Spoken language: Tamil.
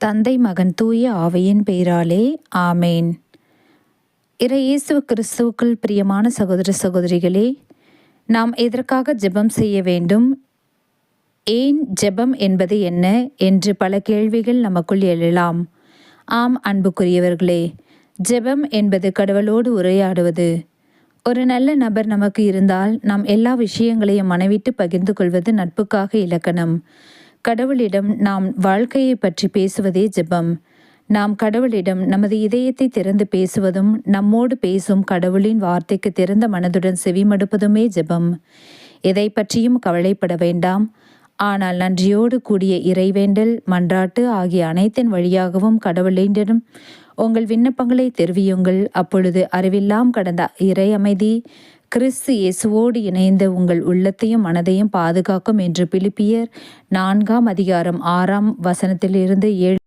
தந்தை மகன் தூய ஆவியின் பெயராலே ஆமேன். இயேசு கிறிஸ்துவுக்குள் பிரியமான சகோதர சகோதரிகளே, நாம் எதற்காக ஜெபம் செய்ய வேண்டும், ஏன் ஜெபம் என்பது என்ன என்று பல கேள்விகள் நமக்குள் எழலாம். ஆம் அன்புக்குரியவர்களே, ஜெபம் என்பது கடவுளோடு உரையாடுவது. ஒரு நல்ல நபர் நமக்கு இருந்தால் நாம் எல்லா விஷயங்களையும் மனவிட்டு பகிர்ந்து கொள்வது நட்புக்காக இலக்கணம். கடவுளிடம் நாம் வாழ்க்கையை பற்றி பேசுவதே ஜெபம். நாம் கடவுளிடம் நமது இதயத்தை திறந்து பேசுவதும், நம்மோடு பேசும் கடவுளின் வார்த்தைக்கு திறந்த மனதுடன் செவிமடுப்பதுமே ஜெபம். எதை பற்றியும் கவலைப்பட வேண்டாம். ஆனால் நன்றியோடு கூடிய இறைவேண்டல், மன்றாட்டு ஆகிய அனைத்தின் வழியாகவும் கடவுளிடம் உங்கள் விண்ணப்பங்களை தெரிவியுங்கள். அப்பொழுது அறிவெல்லாம் கடந்த இறை அமைதி கிறிஸ்து இயேசுவோடு இணைந்த உங்கள் உள்ளத்தையும் மனதையும் பாதுகாக்கும் என்று பிலிப்பியர் 4 அதிகாரம் 6 வசனத்திலிருந்து 7